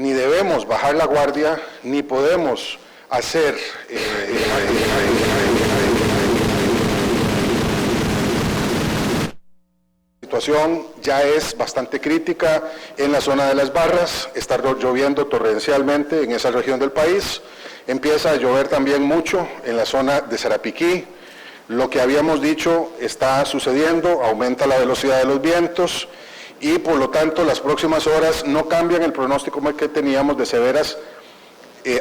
ni debemos bajar la guardia, ni podemos hacer la situación ya es bastante crítica en la zona de Las Barras, está lloviendo torrencialmente en esa región del país, empieza a llover también mucho en la zona de Sarapiquí. Lo que habíamos dicho está sucediendo, aumenta la velocidad de los vientos y por lo tanto las próximas horas no cambian el pronóstico que teníamos de severas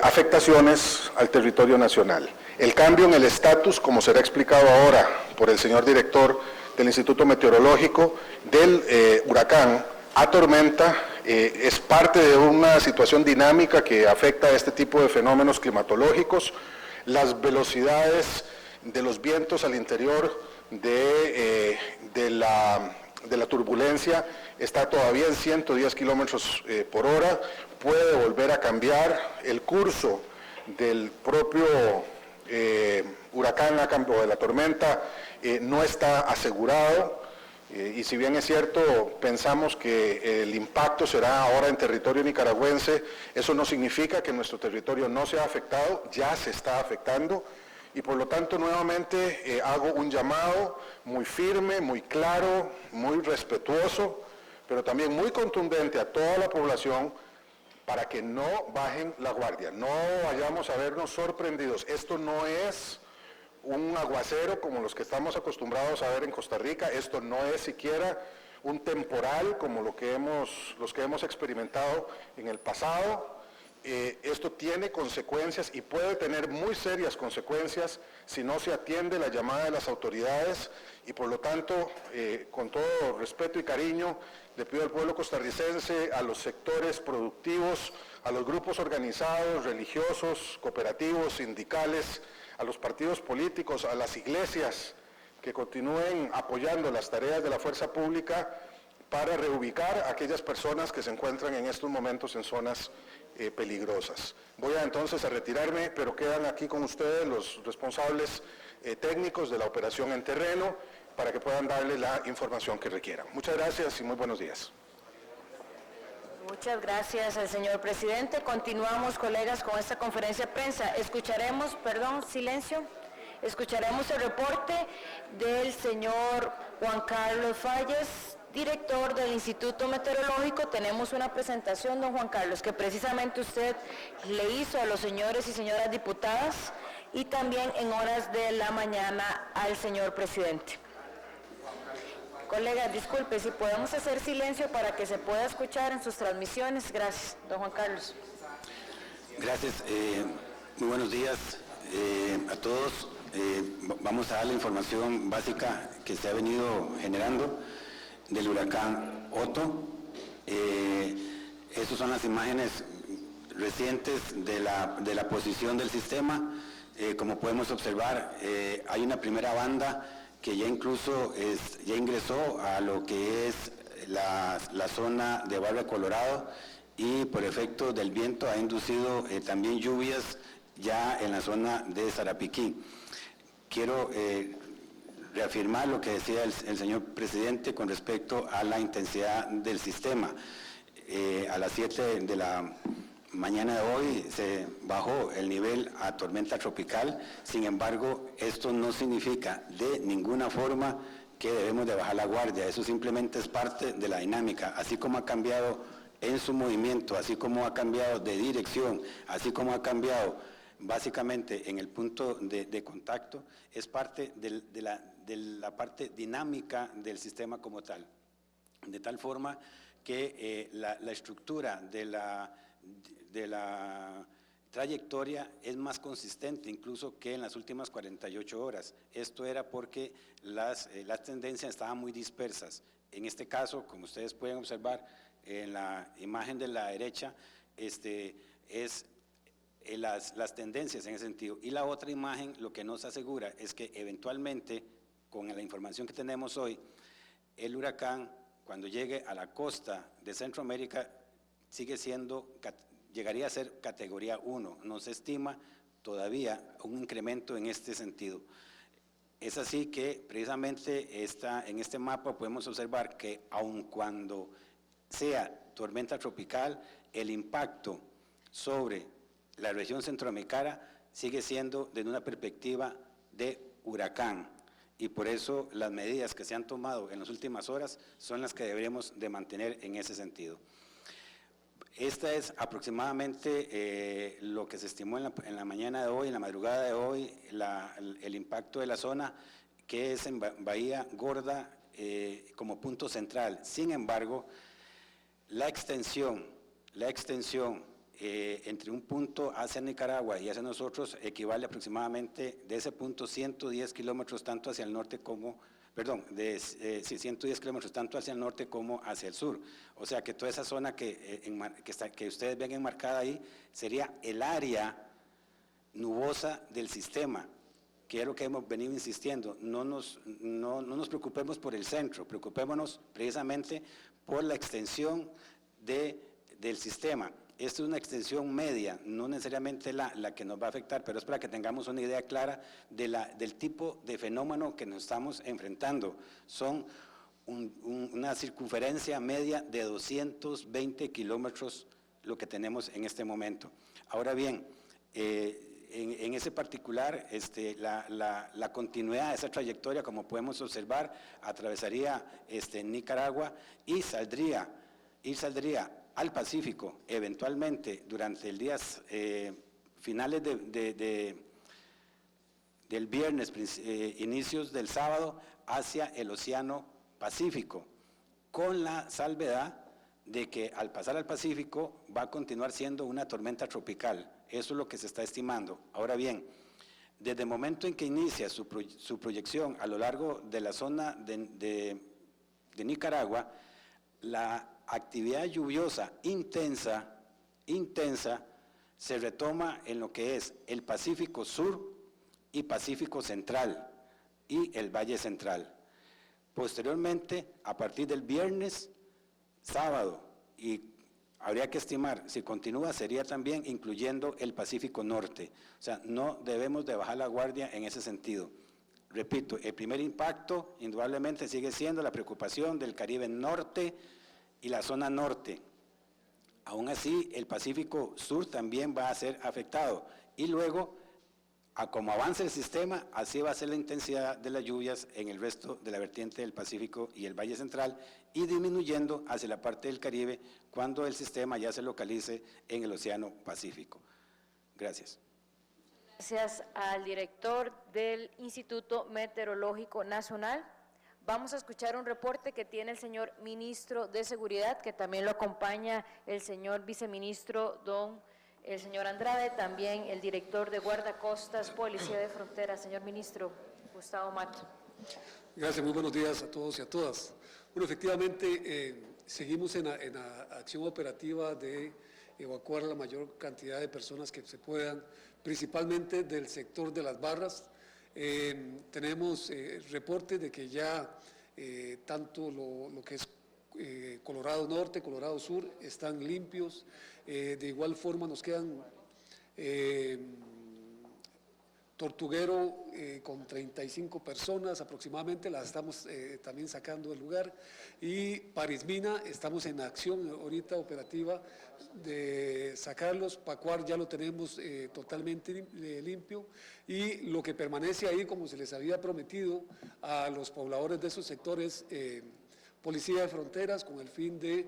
afectaciones al territorio nacional. El cambio en el estatus, como será explicado ahora por el señor director del Instituto Meteorológico, del huracán a tormenta, es parte de una situación dinámica que afecta a este tipo de fenómenos climatológicos. Las velocidades de los vientos al interior de la turbulencia está todavía en 110 kilómetros por hora, puede volver a cambiar el curso del propio huracán o de la tormenta, no está asegurado, y si bien es cierto, pensamos que el impacto será ahora en territorio nicaragüense, eso no significa que nuestro territorio no sea afectado, ya se está afectando, y por lo tanto nuevamente hago un llamado muy firme, muy claro, muy respetuoso, pero también muy contundente a toda la población para que no bajen la guardia, no vayamos a vernos sorprendidos. Esto no es un aguacero como los que estamos acostumbrados a ver en Costa Rica, esto no es siquiera un temporal como los que hemos experimentado en el pasado. Esto tiene consecuencias y puede tener muy serias consecuencias si no se atiende la llamada de las autoridades y por lo tanto, con todo respeto y cariño, le pido al pueblo costarricense, a los sectores productivos, a los grupos organizados, religiosos, cooperativos, sindicales, a los partidos políticos, a las iglesias, que continúen apoyando las tareas de la fuerza pública para reubicar a aquellas personas que se encuentran en estos momentos en zonas peligrosas. Voy entonces a retirarme, pero quedan aquí con ustedes los responsables técnicos de la operación en terreno para que puedan darle la información que requieran. Muchas gracias y muy buenos días. Muchas gracias al señor presidente. Continuamos, colegas, con esta conferencia de prensa. Escucharemos el reporte del señor Juan Carlos Falles, director del Instituto Meteorológico. Tenemos una presentación, don Juan Carlos, que precisamente usted le hizo a los señores y señoras diputadas y también en horas de la mañana al señor presidente. Colegas, disculpe, si podemos hacer silencio para que se pueda escuchar en sus transmisiones. Gracias, don Juan Carlos. Gracias, muy buenos días a todos. Vamos a dar la información básica que se ha venido generando del huracán Otto. Estas son las imágenes recientes de la posición del sistema. Como podemos observar, hay una primera banda que ya incluso ya ingresó a lo que es la zona de Barra Colorado y por efecto del viento ha inducido también lluvias ya en la zona de Sarapiquí. Quiero reafirmar lo que decía el señor presidente con respecto a la intensidad del sistema. A las 7 de la mañana de hoy se bajó el nivel a tormenta tropical, sin embargo, esto no significa de ninguna forma que debemos de bajar la guardia, eso simplemente es parte de la dinámica, así como ha cambiado en su movimiento, así como ha cambiado de dirección, así como ha cambiado básicamente en el punto de contacto, es parte de la parte dinámica del sistema como tal, de tal forma que la estructura de la trayectoria es más consistente incluso que en las últimas 48 horas. Esto era porque las tendencias estaban muy dispersas. En este caso, como ustedes pueden observar en la imagen de la derecha, las tendencias en ese sentido. Y la otra imagen lo que nos asegura es que eventualmente, con la información que tenemos hoy, el huracán, cuando llegue a la costa de Centroamérica, llegaría a ser categoría 1. No se estima todavía un incremento en este sentido. Es así que precisamente en este mapa podemos observar que aun cuando sea tormenta tropical, el impacto sobre la región centroamericana sigue siendo desde una perspectiva de huracán, y por eso las medidas que se han tomado en las últimas horas son las que deberemos de mantener en ese sentido. Esta es aproximadamente lo que se estimó en la mañana de hoy, en la madrugada de hoy, el impacto de la zona, que es en Bahía Gorda como punto central. Sin embargo, la extensión entre un punto hacia Nicaragua y hacia nosotros equivale aproximadamente de ese punto 110 kilómetros tanto hacia el norte como, 110 kilómetros tanto hacia el norte como hacia el sur. O sea que toda esa zona que ustedes ven enmarcada ahí sería el área nubosa del sistema, que es lo que hemos venido insistiendo. No nos preocupemos por el centro, preocupémonos precisamente por la extensión del sistema. Esta es una extensión media, no necesariamente la que nos va a afectar, pero es para que tengamos una idea clara del tipo de fenómeno que nos estamos enfrentando. Son una circunferencia media de 220 kilómetros lo que tenemos en este momento. Ahora bien, en ese particular, la continuidad de esa trayectoria, como podemos observar, atravesaría Nicaragua y saldría al Pacífico, eventualmente durante el día finales del viernes, inicios del sábado, hacia el Océano Pacífico, con la salvedad de que al pasar al Pacífico va a continuar siendo una tormenta tropical. Eso es lo que se está estimando. Ahora bien, desde el momento en que inicia su proyección a lo largo de la zona de Nicaragua, la actividad lluviosa intensa se retoma en lo que es el Pacífico Sur y Pacífico Central y el Valle Central. Posteriormente, a partir del viernes, sábado, y habría que estimar, si continúa, sería también incluyendo el Pacífico Norte. O sea, no debemos de bajar la guardia en ese sentido. Repito, el primer impacto indudablemente sigue siendo la preocupación del Caribe Norte y la zona norte. Aún así, el Pacífico Sur también va a ser afectado, y luego, como avance el sistema, así va a ser la intensidad de las lluvias en el resto de la vertiente del Pacífico y el Valle Central, y disminuyendo hacia la parte del Caribe cuando el sistema ya se localice en el Océano Pacífico. Gracias. Gracias al director del Instituto Meteorológico Nacional. Vamos a escuchar un reporte que tiene el señor ministro de Seguridad, que también lo acompaña el señor viceministro el señor Andrade, también el director de Guardacostas, Policía de Frontera. Señor ministro, Gustavo Mato. Gracias, muy buenos días a todos y a todas. Bueno, efectivamente, seguimos en la acción operativa de evacuar la mayor cantidad de personas que se puedan, principalmente del sector de las barras. Tenemos reportes de que ya tanto lo que es Colorado Norte, Colorado Sur están limpios. De igual forma nos quedan Tortuguero con 35 personas aproximadamente, las estamos también sacando del lugar, y Parismina estamos en acción ahorita operativa de sacarlos. Pacuar ya lo tenemos totalmente limpio, y lo que permanece ahí, como se les había prometido a los pobladores de esos sectores, Policía de Fronteras, con el fin de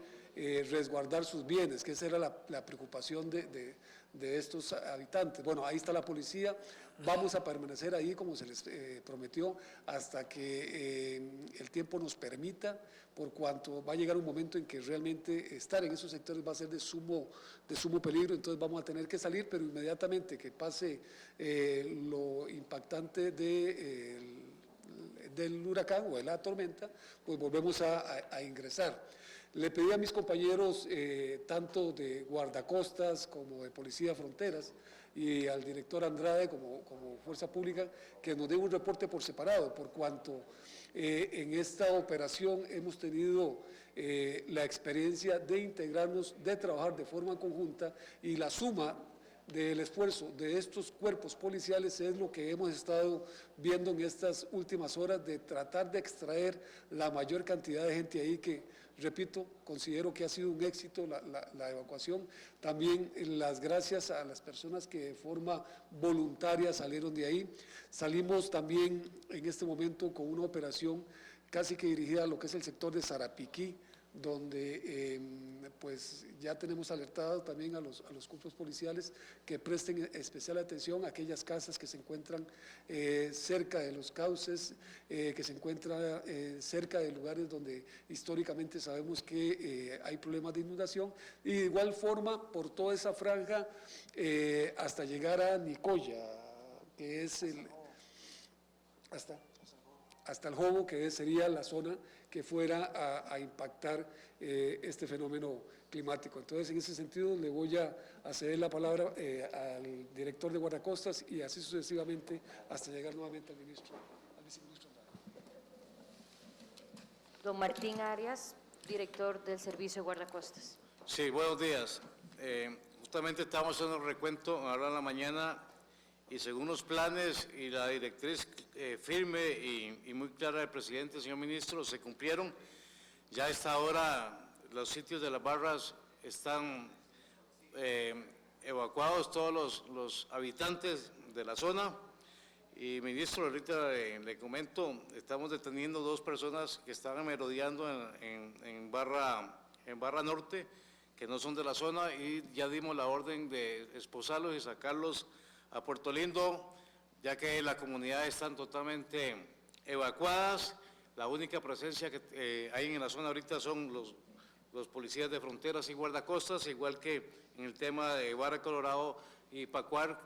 resguardar sus bienes, que esa era la preocupación de estos habitantes. Bueno, ahí está la policía, vamos a permanecer ahí como se les prometió hasta que el tiempo nos permita, por cuanto va a llegar un momento en que realmente estar en esos sectores va a ser de sumo peligro. Entonces vamos a tener que salir, pero inmediatamente que pase lo impactante del huracán o de la tormenta, pues volvemos a ingresar. Le pedí a mis compañeros, tanto de guardacostas como de Policía de Fronteras, y al director Andrade como Fuerza Pública, que nos dé un reporte por separado, por cuanto en esta operación hemos tenido la experiencia de integrarnos, de trabajar de forma conjunta, y la suma del esfuerzo de estos cuerpos policiales es lo que hemos estado viendo en estas últimas horas, de tratar de extraer la mayor cantidad de gente ahí que, repito, considero que ha sido un éxito la evacuación. También las gracias a las personas que de forma voluntaria salieron de ahí. Salimos también en este momento con una operación casi que dirigida a lo que es el sector de Sarapiquí, donde pues ya tenemos alertado también a los cuerpos policiales que presten especial atención a aquellas casas que se encuentran cerca de los cauces, que se encuentran cerca de lugares donde históricamente sabemos que hay problemas de inundación, y de igual forma por toda esa franja hasta llegar a Nicoya, que es hasta el Jobo, que sería la zona que fuera a impactar este fenómeno climático. Entonces, en ese sentido, le voy a ceder la palabra al director de guardacostas y así sucesivamente hasta llegar nuevamente al viceministro. Don Martín Arias, director del Servicio de Guardacostas. Sí, buenos días. Justamente estamos haciendo un recuento ahora en la mañana y según los planes y la directriz firme y muy clara del presidente, señor ministro, se cumplieron. Ya a esta hora los sitios de las barras están evacuados, todos los habitantes de la zona. Y ministro, ahorita le comento, estamos deteniendo 2 personas que estaban merodeando en Barra Norte, que no son de la zona, y ya dimos la orden de esposarlos y sacarlos a Puerto Lindo, ya que la comunidad están totalmente evacuadas. La única presencia que hay en la zona ahorita son los policías de fronteras y guardacostas, igual que en el tema de Barra Colorado y Pacuar.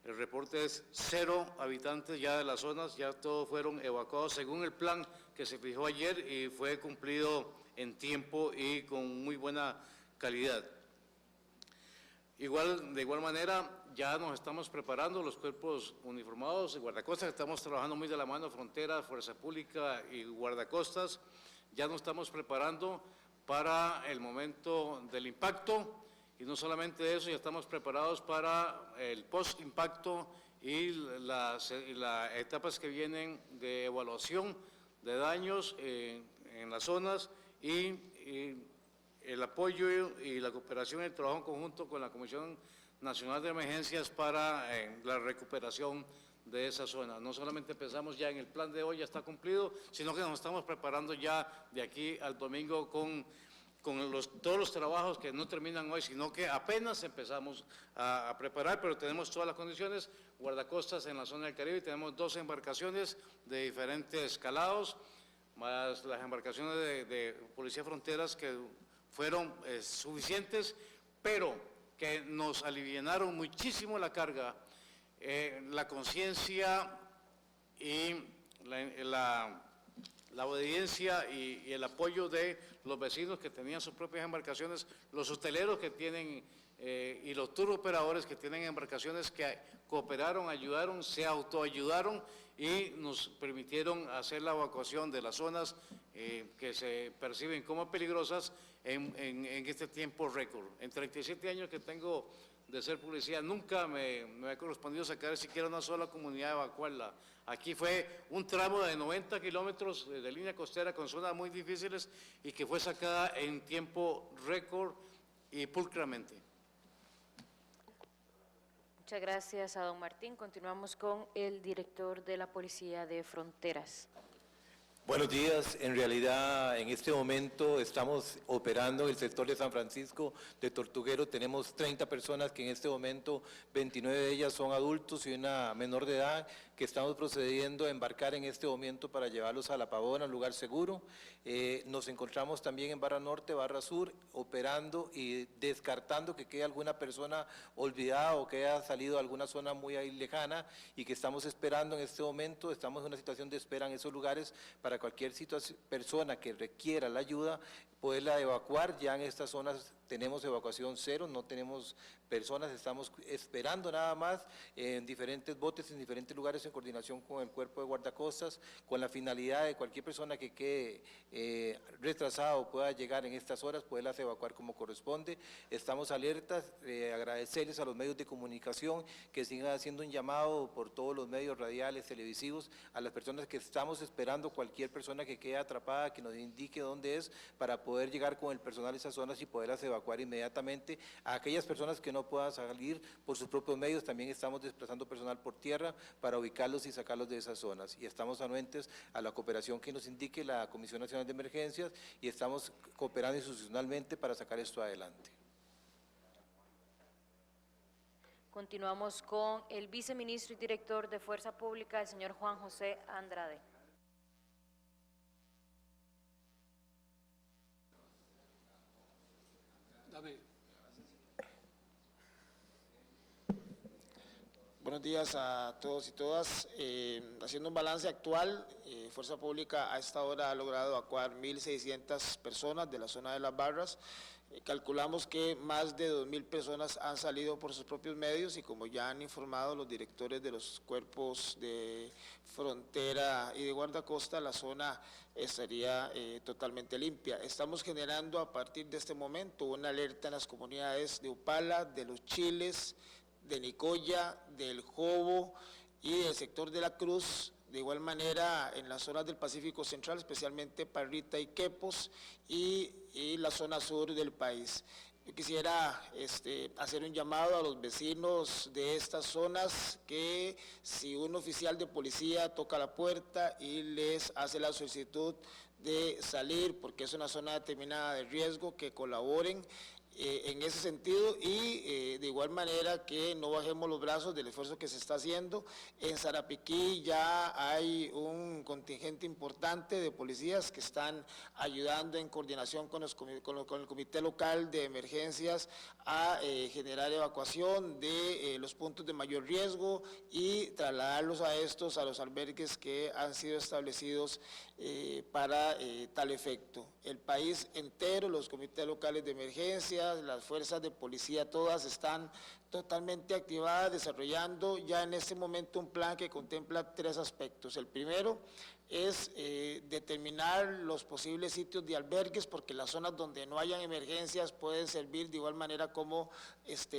El reporte es 0 habitantes ya de las zonas, ya todos fueron evacuados según el plan que se fijó ayer y fue cumplido en tiempo y con muy buena calidad. De igual manera, ya nos estamos preparando, los cuerpos uniformados y guardacostas, estamos trabajando muy de la mano, Frontera, Fuerza Pública y guardacostas, ya nos estamos preparando para el momento del impacto, y no solamente eso, ya estamos preparados para el post-impacto y las etapas que vienen de evaluación de daños en las zonas y el apoyo y la cooperación y el trabajo en conjunto con la Comisión Nacional de Emergencias para la recuperación de esa zona. No solamente pensamos ya en el plan de hoy, ya está cumplido, sino que nos estamos preparando ya de aquí al domingo con todos los trabajos que no terminan hoy, sino que apenas empezamos a preparar, pero tenemos todas las condiciones. Guardacostas en la zona del Caribe, tenemos 2 embarcaciones de diferentes calados, más las embarcaciones de Policía Fronteras que fueron suficientes, pero que nos alivianaron muchísimo la carga, la conciencia y la obediencia y el apoyo de los vecinos que tenían sus propias embarcaciones, los hoteleros que tienen y los tour operadores que tienen embarcaciones que cooperaron, ayudaron, se autoayudaron y nos permitieron hacer la evacuación de las zonas que se perciben como peligrosas en este tiempo récord. En 37 años que tengo de ser policía, nunca me ha correspondido sacar siquiera una sola comunidad, evacuarla. Aquí fue un tramo de 90 kilómetros de línea costera con zonas muy difíciles y que fue sacada en tiempo récord y pulcramente. Muchas gracias a don Martín. Continuamos con el director de la Policía de Fronteras. Buenos días. En realidad, en este momento estamos operando en el sector de San Francisco de Tortuguero. Tenemos 30 personas que en este momento, 29 de ellas son adultos y una menor de edad, que estamos procediendo a embarcar en este momento para llevarlos a La Pavona, un lugar seguro. Nos encontramos también en Barra Norte, Barra Sur, operando y descartando que quede alguna persona olvidada o que haya salido a alguna zona muy lejana y que estamos esperando en este momento. Estamos en una situación de espera en esos lugares para para cualquier persona que requiera la ayuda, poderla evacuar. Ya en estas zonas tenemos evacuación cero, no tenemos personas, estamos esperando nada más en diferentes botes, en diferentes lugares en coordinación con el cuerpo de guardacostas, con la finalidad de cualquier persona que quede retrasada o pueda llegar en estas horas, poderlas evacuar como corresponde. Estamos alertas, agradecerles a los medios de comunicación que sigan haciendo un llamado por todos los medios radiales, televisivos, a las personas que estamos esperando, cualquier persona que quede atrapada, que nos indique dónde es, para poder llegar con el personal a esas zonas y poderlas evacuar inmediatamente. A aquellas personas que no puedan salir por sus propios medios, también estamos desplazando personal por tierra para ubicarlos y sacarlos de esas zonas. Y estamos anuentes a la cooperación que nos indique la Comisión Nacional de Emergencias y estamos cooperando institucionalmente para sacar esto adelante. Continuamos con el viceministro y director de Fuerza Pública, el señor Juan José Andrade. Buenos días a todos y todas. Haciendo un balance actual, Fuerza Pública a esta hora ha logrado evacuar 1.600 personas de la zona de Las Barras. Calculamos que más de 2.000 personas han salido por sus propios medios y, como ya han informado los directores de los cuerpos de frontera y de guardacosta, la zona estaría totalmente limpia. Estamos generando a partir de este momento una alerta en las comunidades de Upala, de Los Chiles, de Nicoya, del Jobo y del sector de la Cruz, de igual manera en las zonas del Pacífico Central, especialmente Parrita y Quepos, y la zona sur del país. Yo quisiera hacer un llamado a los vecinos de estas zonas que si un oficial de policía toca la puerta y les hace la solicitud de salir, porque es una zona determinada de riesgo, que colaboren en ese sentido y de igual manera que no bajemos los brazos del esfuerzo que se está haciendo. En Sarapiquí ya hay un contingente importante de policías que están ayudando en coordinación con el Comité Local de Emergencias a generar evacuación de los puntos de mayor riesgo y trasladarlos a los albergues que han sido establecidos para tal efecto. El país entero, los comités locales de emergencia, las fuerzas de policía, todas están totalmente activadas, desarrollando ya en este momento un plan que contempla 3 aspectos. El primero es determinar los posibles sitios de albergues, porque las zonas donde no hayan emergencias pueden servir de igual manera como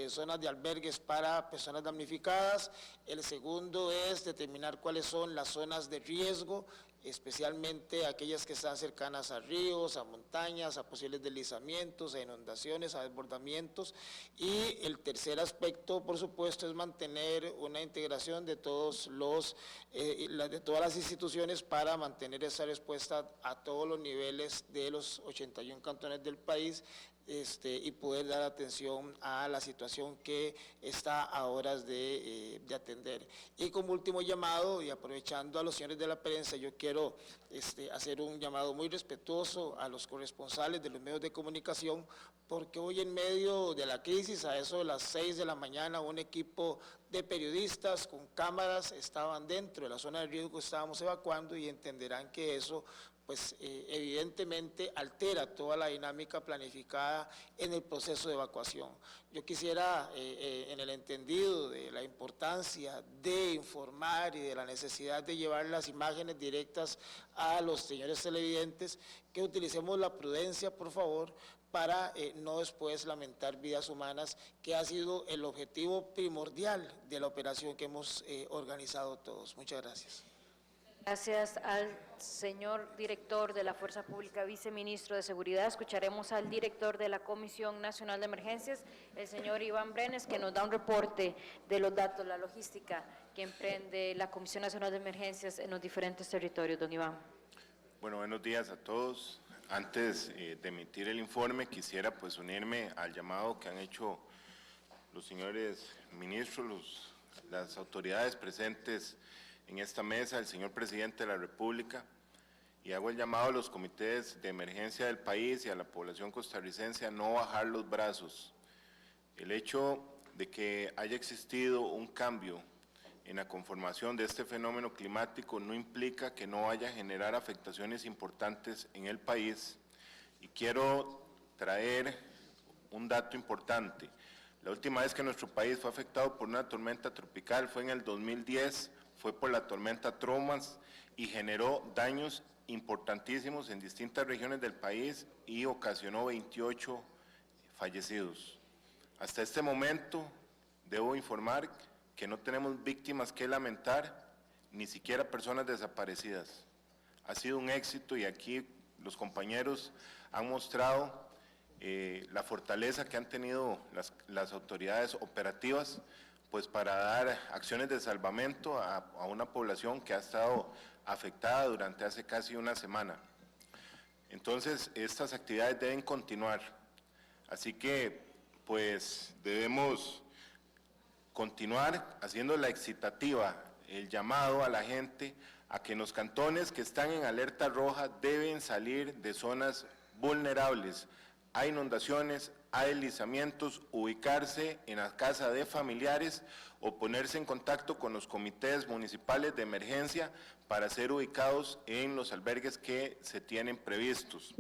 zonas de albergues para personas damnificadas. El segundo es determinar cuáles son las zonas de riesgo, especialmente aquellas que están cercanas a ríos, a montañas, a posibles deslizamientos, a inundaciones, a desbordamientos. Y el tercer aspecto, por supuesto, es mantener una integración de todas las instituciones para mantener esa respuesta a todos los niveles de los 81 cantones del país, y poder dar atención a la situación que está a horas de atender. Y como último llamado, y aprovechando a los señores de la prensa, yo quiero hacer un llamado muy respetuoso a los corresponsales de los medios de comunicación, porque hoy en medio de la crisis, a eso de las 6 de la mañana, un equipo de periodistas con cámaras estaban dentro de la zona de riesgo, estábamos evacuando, y entenderán que eso pues evidentemente altera toda la dinámica planificada en el proceso de evacuación. Yo quisiera, en el entendido de la importancia de informar y de la necesidad de llevar las imágenes directas a los señores televidentes, que utilicemos la prudencia, por favor, para no después lamentar vidas humanas, que ha sido el objetivo primordial de la operación que hemos organizado todos. Muchas gracias. Gracias al señor director de la Fuerza Pública, viceministro de Seguridad. Escucharemos al director de la Comisión Nacional de Emergencias, el señor Iván Brenes, que nos da un reporte de los datos, la logística que emprende la Comisión Nacional de Emergencias en los diferentes territorios. Don Iván. Bueno, buenos días a todos. Antes de emitir el informe, quisiera pues unirme al llamado que han hecho los señores ministros, las autoridades presentes en esta mesa, el señor presidente de la República, y hago el llamado a los comités de emergencia del país y a la población costarricense a no bajar los brazos. El hecho de que haya existido un cambio en la conformación de este fenómeno climático no implica que no vaya a generar afectaciones importantes en el país. Y quiero traer un dato importante. La última vez que nuestro país fue afectado por una tormenta tropical fue en el 2010, fue por la tormenta Thomas y generó daños importantísimos en distintas regiones del país y ocasionó 28 fallecidos. Hasta este momento, debo informar que no tenemos víctimas que lamentar, ni siquiera personas desaparecidas. Ha sido un éxito y aquí los compañeros han mostrado la fortaleza que han tenido las autoridades operativas pues para dar acciones de salvamento a una población que ha estado afectada durante hace casi una semana. Entonces, estas actividades deben continuar. Así que, pues, debemos continuar haciendo la excitativa, el llamado a la gente a que en los cantones que están en alerta roja deben salir de zonas vulnerables. Hay inundaciones, hay deslizamientos, ubicarse en la casa de familiares o ponerse en contacto con los comités municipales de emergencia para ser ubicados en los albergues que se tienen previstos.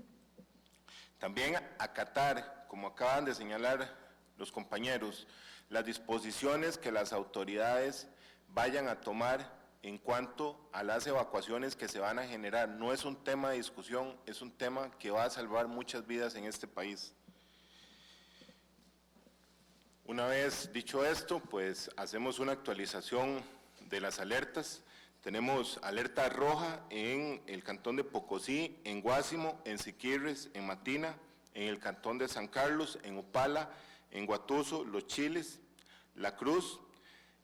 También acatar, como acaban de señalar los compañeros, las disposiciones que las autoridades vayan a tomar en cuanto a las evacuaciones que se van a generar. No es un tema de discusión, es un tema que va a salvar muchas vidas en este país. Una vez dicho esto, pues hacemos una actualización de las alertas. Tenemos alerta roja en el cantón de Pocosí, en Guásimo, en Siquirres, en Matina, en el cantón de San Carlos, en Upala, en Guatuso, Los Chiles, La Cruz,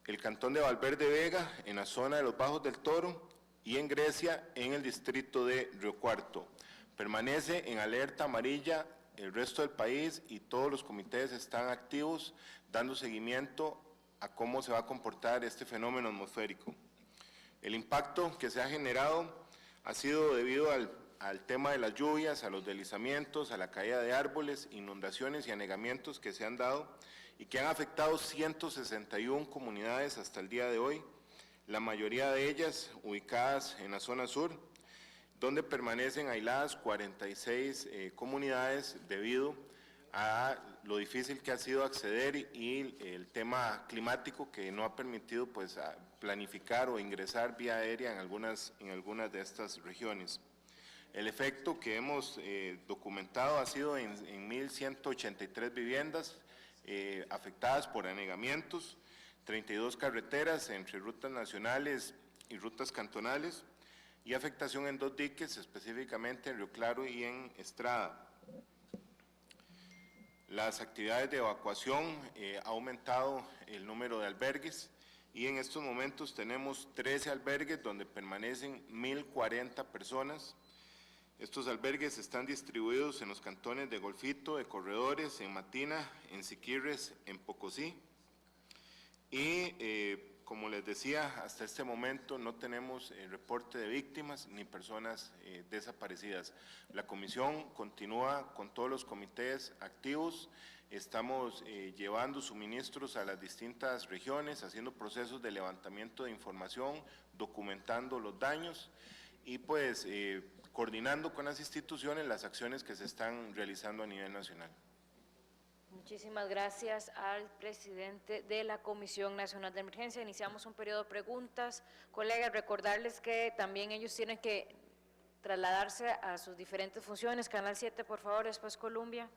el cantón de Valverde Vega, en la zona de los Bajos del Toro, y en Grecia, en el distrito de Río Cuarto. Permanece en alerta amarilla el resto del país y todos los comités están activos dando seguimiento a cómo se va a comportar este fenómeno atmosférico. El impacto que se ha generado ha sido debido al tema de las lluvias, a los deslizamientos, a la caída de árboles, inundaciones y anegamientos que se han dado y que han afectado 161 comunidades hasta el día de hoy, la mayoría de ellas ubicadas en la zona sur, donde permanecen aisladas 46 comunidades debido a lo difícil que ha sido acceder y el tema climático que no ha permitido pues planificar o ingresar vía aérea en algunas de estas regiones. El efecto que hemos documentado ha sido en 1.183 viviendas afectadas por anegamientos, 32 carreteras entre rutas nacionales y rutas cantonales y afectación en 2 diques, específicamente en Río Claro y en Estrada. Las actividades de evacuación ha aumentado el número de albergues y en estos momentos tenemos 13 albergues donde permanecen 1.040 personas. Estos albergues están distribuidos en los cantones de Golfito, de Corredores, en Matina, en Siquirres, en Pocosí. Y como les decía, hasta este momento no tenemos reporte de víctimas ni personas desaparecidas. La comisión continúa con todos los comités activos, estamos llevando suministros a las distintas regiones, haciendo procesos de levantamiento de información, documentando los daños y pues coordinando con las instituciones las acciones que se están realizando a nivel nacional. Muchísimas gracias al presidente de la Comisión Nacional de Emergencia. Iniciamos un periodo de preguntas. Colegas, recordarles que también ellos tienen que trasladarse a sus diferentes funciones. Canal 7, por favor, después Colombia.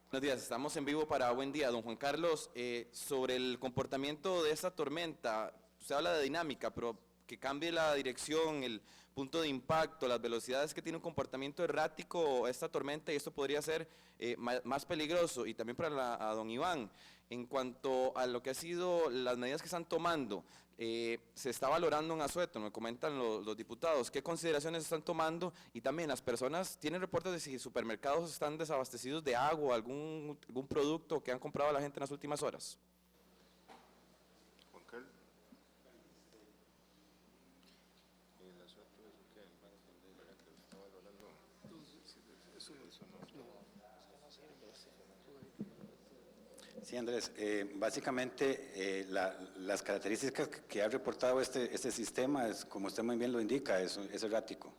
Buenos días, estamos en vivo para Buen Día. Don Juan Carlos, sobre el comportamiento de esta tormenta, usted habla de dinámica, pero que cambie la dirección, el punto de impacto, las velocidades que tiene un comportamiento errático esta tormenta y esto podría ser más peligroso. Y también para a don Iván, en cuanto a lo que ha sido las medidas que están tomando, se está valorando en Azueto, me comentan los diputados, ¿qué consideraciones están tomando? Y también las personas, ¿tienen reportes de si supermercados están desabastecidos de agua, algún producto que han comprado a la gente en las últimas horas? Sí, Andrés, básicamente las características que ha reportado este sistema, es, como usted muy bien lo indica, es errático.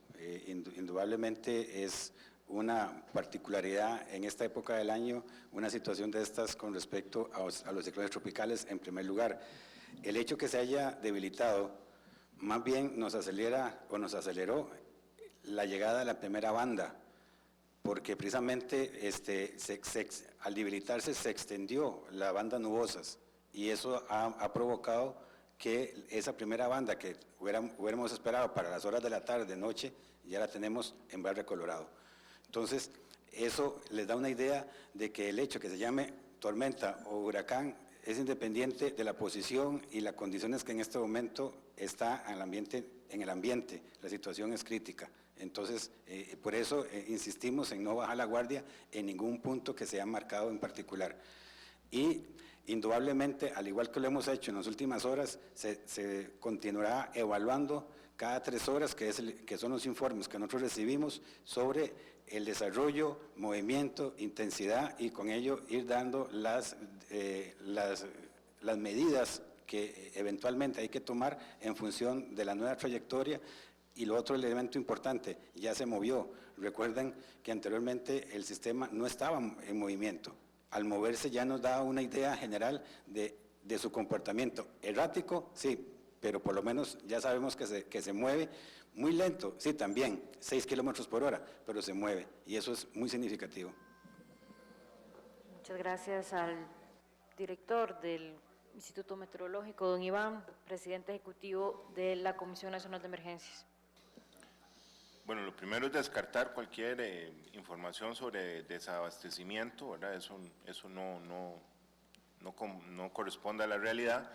Indudablemente es una particularidad en esta época del año, una situación de estas con respecto a los ciclones tropicales en primer lugar. El hecho que se haya debilitado más bien nos acelera o nos aceleró la llegada de la primera banda, porque precisamente al debilitarse se extendió la banda nubosas y eso ha provocado que esa primera banda que hubiéramos esperado para las horas de la tarde, noche, ya la tenemos en Barrio Colorado. Entonces, eso les da una idea de que el hecho que se llame tormenta o huracán es independiente de la posición y las condiciones que en este momento está en el ambiente. La situación es crítica. Entonces, por eso insistimos en no bajar la guardia en ningún punto que se haya marcado en particular. Y indudablemente, al igual que lo hemos hecho en las últimas horas, se continuará evaluando cada 3 horas, que son los informes que nosotros recibimos sobre el desarrollo, movimiento, intensidad, y con ello ir dando las medidas que eventualmente hay que tomar en función de la nueva trayectoria. Y lo otro, el elemento importante, ya se movió. Recuerden que anteriormente el sistema no estaba en movimiento. Al moverse ya nos da una idea general de su comportamiento. Errático, sí, pero por lo menos ya sabemos que se mueve muy lento, sí, también, 6 kilómetros por hora, pero se mueve, y eso es muy significativo. Muchas gracias al director del Instituto Meteorológico, don Iván, presidente ejecutivo de la Comisión Nacional de Emergencias. Bueno, lo primero es descartar cualquier información sobre desabastecimiento, ¿verdad? Eso no corresponde a la realidad.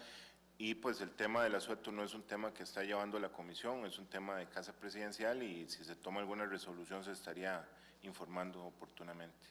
Y pues el tema del asueto no es un tema que está llevando la comisión, es un tema de Casa Presidencial y si se toma alguna resolución se estaría informando oportunamente.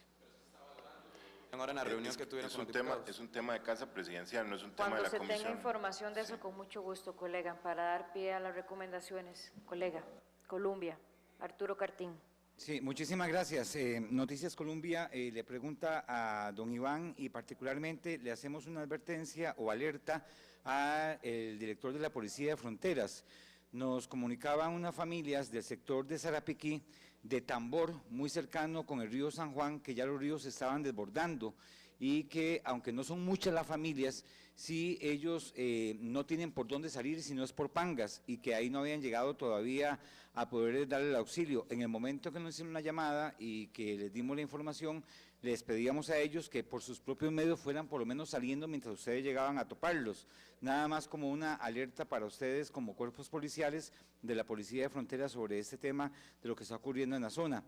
Ahora en la reunión que tuvieron con los diputados. Es un tema de Casa Presidencial, no es un tema de la comisión. Cuando se tenga información de eso, con mucho gusto, colega, para dar pie a las recomendaciones. Colega, Colombia, Arturo Cartín. Sí, muchísimas gracias. Noticias Colombia le pregunta a don Iván y particularmente le hacemos una advertencia o alerta al director de la Policía de Fronteras. Nos comunicaban unas familias del sector de Sarapiquí, de Tambor, muy cercano con el río San Juan, que ya los ríos se estaban desbordando y que, aunque no son muchas las familias, sí ellos no tienen por dónde salir si no es por Pangas y que ahí no habían llegado todavía a poder darle el auxilio. En el momento que nos hicieron una llamada y que les dimos la información, les pedíamos a ellos que por sus propios medios fueran por lo menos saliendo mientras ustedes llegaban a toparlos. Nada más como una alerta para ustedes como cuerpos policiales de la Policía de Fronteras sobre este tema de lo que está ocurriendo en la zona.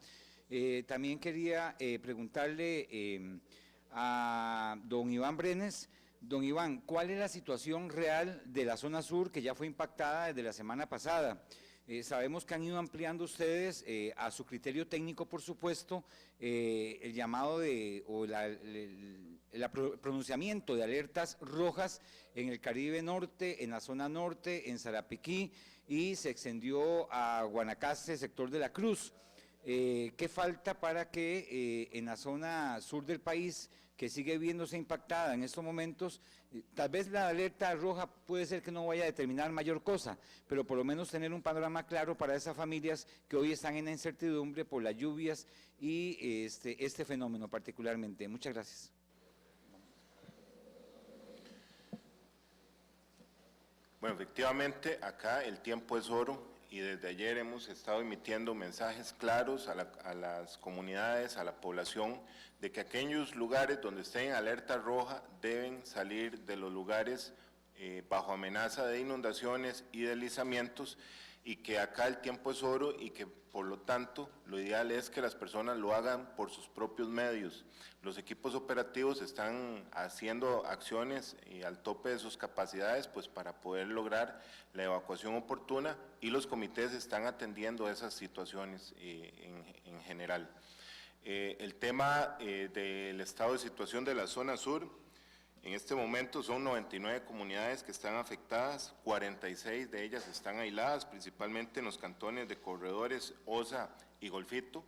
También quería preguntarle a don Iván Brenes. Don Iván, ¿cuál es la situación real de la zona sur que ya fue impactada desde la semana pasada? Sabemos que han ido ampliando ustedes, a su criterio técnico, por supuesto, el llamado el pronunciamiento de alertas rojas en el Caribe Norte, en la zona norte, en Sarapiquí, y se extendió a Guanacaste, sector de la Cruz. ¿Qué falta para que en la zona sur del país, que sigue viéndose impactada en estos momentos, tal vez la alerta roja puede ser que no vaya a determinar mayor cosa, pero por lo menos tener un panorama claro para esas familias que hoy están en la incertidumbre por las lluvias y este fenómeno particularmente? Muchas gracias. Bueno, efectivamente, acá el tiempo es oro y desde ayer hemos estado emitiendo mensajes claros a las comunidades, a la población, de que aquellos lugares donde estén en alerta roja deben salir de los lugares bajo amenaza de inundaciones y deslizamientos, y que acá el tiempo es oro y que por lo tanto lo ideal es que las personas lo hagan por sus propios medios. Los equipos operativos están haciendo acciones al tope de sus capacidades pues para poder lograr la evacuación oportuna, y los comités están atendiendo esas situaciones en general. El tema del estado de situación de la zona sur, en este momento son 99 comunidades que están afectadas, 46 de ellas están aisladas, principalmente en los cantones de Corredores, Osa y Golfito.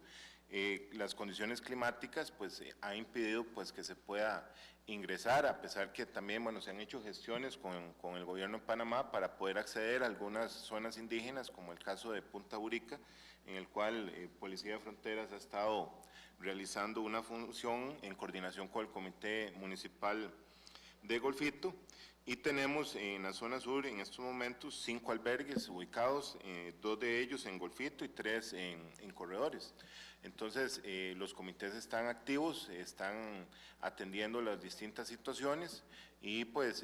las condiciones climáticas pues ha impedido pues que se pueda ingresar, a pesar que también bueno, se han hecho gestiones con el gobierno de Panamá para poder acceder a algunas zonas indígenas, como el caso de Punta Burica, en el cual Policía de Fronteras ha estado realizando una función en coordinación con el Comité Municipal de Golfito, y tenemos en la zona sur en estos momentos 5 albergues ubicados, 2 de ellos en Golfito y 3 en Corredores. Entonces, los comités están activos, están atendiendo las distintas situaciones y pues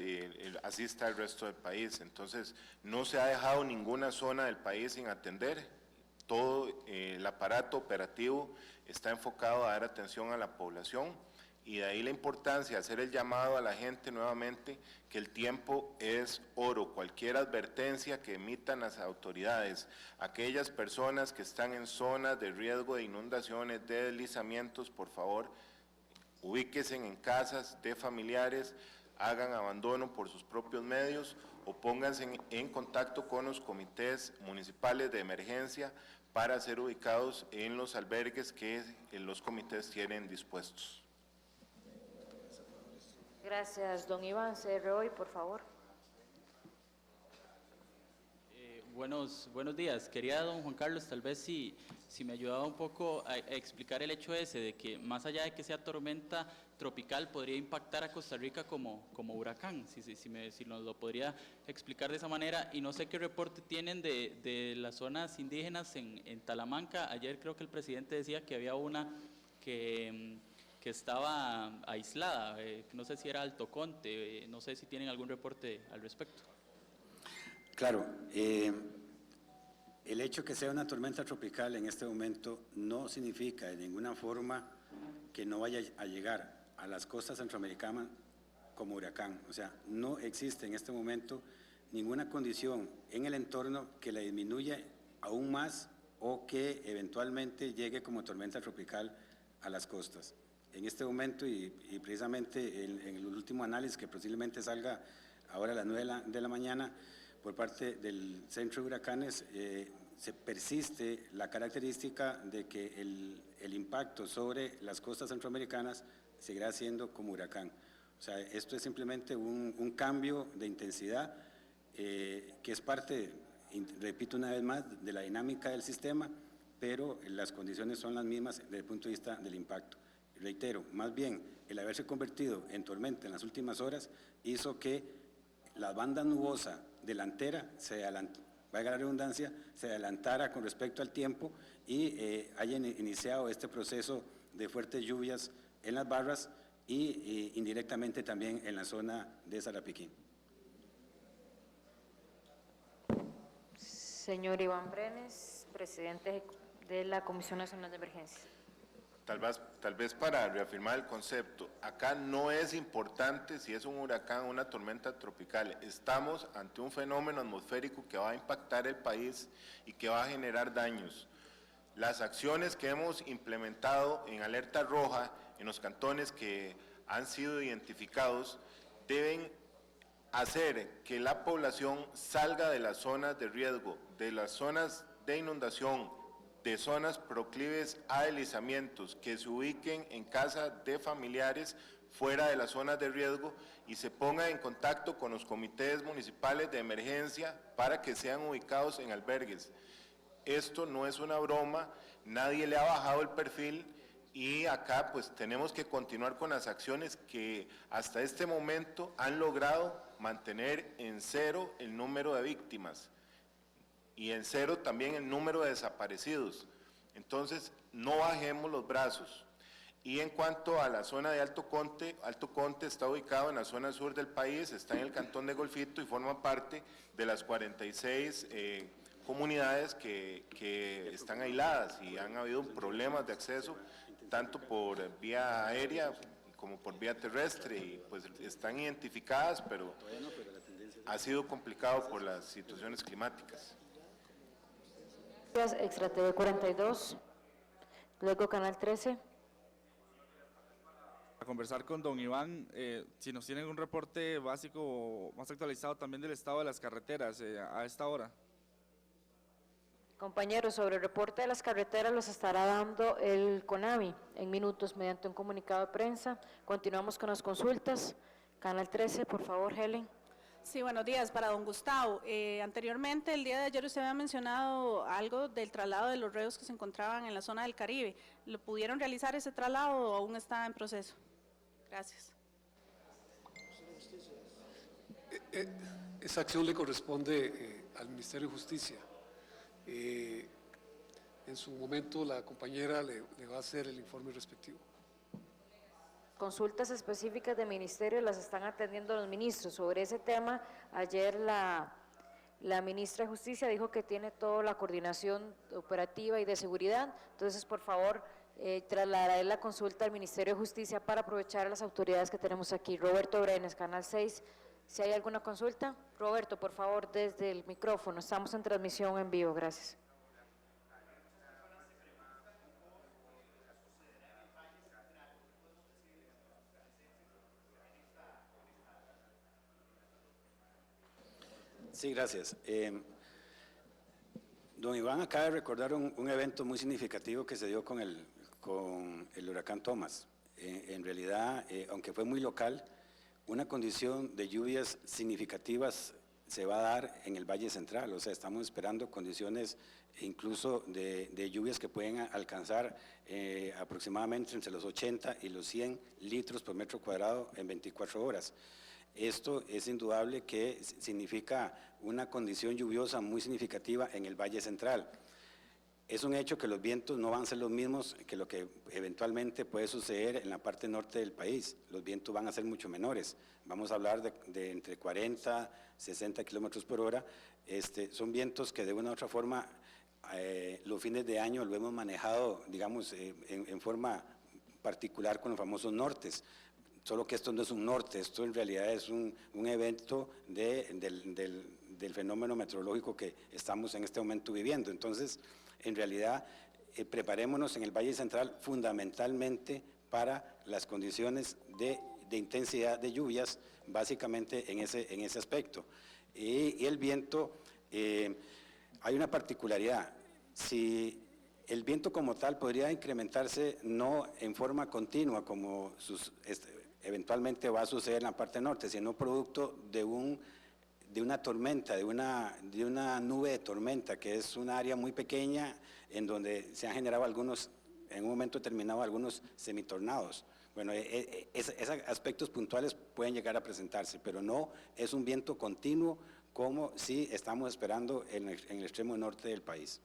así está el resto del país. Entonces, no se ha dejado ninguna zona del país sin atender. Todo el aparato operativo está enfocado a dar atención a la población, y de ahí la importancia de hacer el llamado a la gente nuevamente que el tiempo es oro. Cualquier advertencia que emitan las autoridades, aquellas personas que están en zonas de riesgo de inundaciones, de deslizamientos, por favor, ubíquense en casas de familiares, hagan abandono por sus propios medios o pónganse en contacto con los comités municipales de emergencia para ser ubicados en los albergues que los comités tienen dispuestos. Gracias, don Iván. CR hoy, por favor. Buenos días. Quería, don Juan Carlos, tal vez si me ayudaba un poco a explicar el hecho ese de que más allá de que sea tormenta tropical, podría impactar a Costa Rica como huracán, si nos lo podría explicar de esa manera. Y no sé qué reporte tienen de las zonas indígenas en Talamanca. Ayer creo que el presidente decía que había una que estaba aislada, no sé si era Alto Conte, no sé si tienen algún reporte al respecto. Claro, el hecho que sea una tormenta tropical en este momento no significa de ninguna forma que no vaya a llegar a las costas centroamericanas como huracán. O sea, no existe en este momento ninguna condición en el entorno que la disminuya aún más o que eventualmente llegue como tormenta tropical a las costas. En este momento y precisamente en el último análisis que posiblemente salga ahora a las 9 de la mañana por parte del Centro de Huracanes, se persiste la característica de que el impacto sobre las costas centroamericanas seguirá siendo como huracán. O sea, esto es simplemente un cambio de intensidad que es parte, repito una vez más, de la dinámica del sistema, pero las condiciones son las mismas desde el punto de vista del impacto. Reitero, más bien, el haberse convertido en tormenta en las últimas horas hizo que la banda nubosa delantera, valga la redundancia, se adelantara con respecto al tiempo y hayan iniciado este proceso de fuertes lluvias en las barras y indirectamente también en la zona de Sarapiquí. Señor Iván Brenes, presidente de la Comisión Nacional de Emergencia. Tal vez para reafirmar el concepto, acá no es importante si es un huracán o una tormenta tropical, estamos ante un fenómeno atmosférico que va a impactar el país y que va a generar daños. Las acciones que hemos implementado en alerta roja en los cantones que han sido identificados deben hacer que la población salga de las zonas de riesgo, de las zonas de inundación, de zonas proclives a deslizamientos, que se ubiquen en casa de familiares fuera de las zonas de riesgo y se pongan en contacto con los comités municipales de emergencia para que sean ubicados en albergues. Esto no es una broma, nadie le ha bajado el perfil y acá pues tenemos que continuar con las acciones que hasta este momento han logrado mantener en 0 el número de víctimas y en 0 también el número de desaparecidos. Entonces, no bajemos los brazos. Y en cuanto a la zona de Alto Conte está ubicado en la zona sur del país, está en el cantón de Golfito y forma parte de las 46 comunidades que están aisladas y han habido problemas de acceso, tanto por vía aérea como por vía terrestre, y pues están identificadas, pero ha sido complicado por las situaciones climáticas. Gracias, Extra TV 42, luego Canal 13. A conversar con don Iván, si nos tienen un reporte básico más actualizado también del estado de las carreteras a esta hora. Compañeros, sobre el reporte de las carreteras los estará dando el CONAVI en minutos mediante un comunicado de prensa. Continuamos con las consultas. Canal 13, por favor, Helen. Sí, buenos días. Para don Gustavo, anteriormente, el día de ayer usted había mencionado algo del traslado de los reos que se encontraban en la zona del Caribe. ¿Lo pudieron realizar ese traslado o aún está en proceso? Gracias. Esa acción le corresponde al Ministerio de Justicia. En su momento la compañera le va a hacer el informe respectivo. Consultas específicas de ministerio las están atendiendo los ministros. Sobre ese tema, ayer la ministra de Justicia dijo que tiene toda la coordinación operativa y de seguridad. Entonces, por favor, trasladaré la consulta al Ministerio de Justicia para aprovechar a las autoridades que tenemos aquí. Roberto Brenes, Canal 6. Si hay alguna consulta, Roberto, por favor, desde el micrófono. Estamos en transmisión en vivo. Gracias. Sí, gracias. Don Iván acaba de recordar un evento muy significativo que se dio con el huracán Thomas. En realidad, aunque fue muy local, una condición de lluvias significativas se va a dar en el Valle Central. O sea, estamos esperando condiciones incluso de lluvias que pueden alcanzar aproximadamente entre los 80 y los 100 litros por metro cuadrado en 24 horas. Esto es indudable que significa una condición lluviosa muy significativa en el Valle Central. Es un hecho que los vientos no van a ser los mismos que lo que eventualmente puede suceder en la parte norte del país. Los vientos van a ser mucho menores. Vamos a hablar de entre 40, 60 kilómetros por hora. Son vientos que de una u otra forma los fines de año lo hemos manejado, digamos, en forma particular con los famosos nortes. Solo que esto no es un norte, esto en realidad es un evento del fenómeno meteorológico que estamos en este momento viviendo. Entonces, en realidad, preparémonos en el Valle Central fundamentalmente para las condiciones de intensidad de lluvias, básicamente en ese aspecto. Y el viento, hay una particularidad. Si el viento como tal podría incrementarse no en forma continua como eventualmente va a suceder en la parte norte, sino producto de una tormenta, de una nube de tormenta, que es un área muy pequeña en donde se han generado en un momento determinado, algunos semitornados. Bueno, esos aspectos puntuales pueden llegar a presentarse, pero no es un viento continuo como si estamos esperando en el extremo norte del país.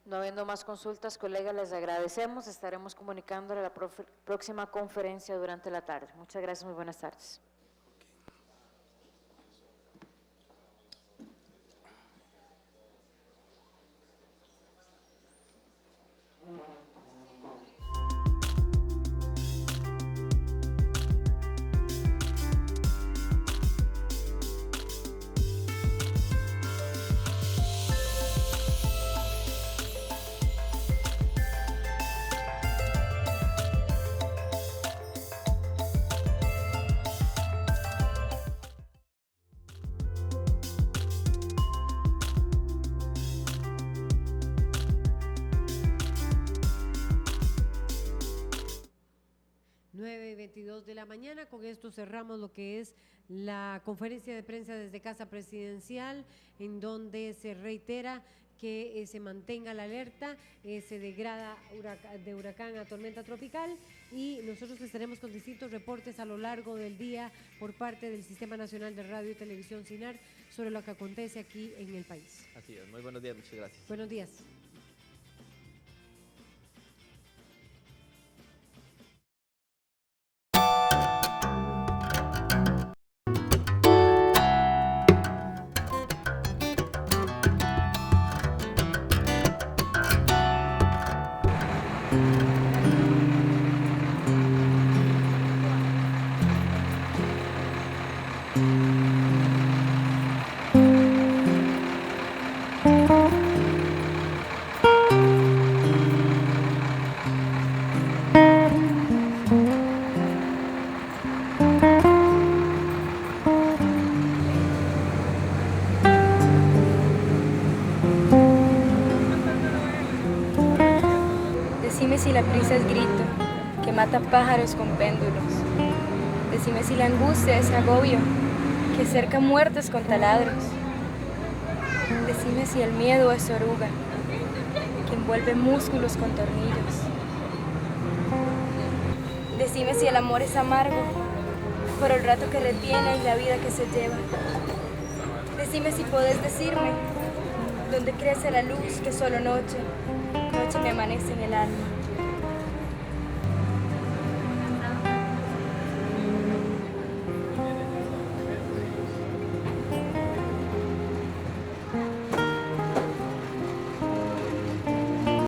No habiendo más consultas, colegas, les agradecemos. Estaremos comunicándole la próxima conferencia durante la tarde. Muchas gracias, muy buenas tardes. De la mañana. Con esto cerramos lo que es la conferencia de prensa desde Casa Presidencial, en donde se reitera que se mantenga la alerta, se degrada de huracán a tormenta tropical, y nosotros estaremos con distintos reportes a lo largo del día por parte del Sistema Nacional de Radio y Televisión SINAR sobre lo que acontece aquí en el país. Así es, muy buenos días, muchas gracias. Buenos días. mata pájaros con péndulos. Decime si la angustia es agobio, que cerca muertes con taladros. Decime si el miedo es oruga, que envuelve músculos con tornillos. Decime si el amor es amargo, por el rato que retiene y la vida que se lleva. Decime si podés decirme dónde crece la luz que solo noche me amanece en el alma.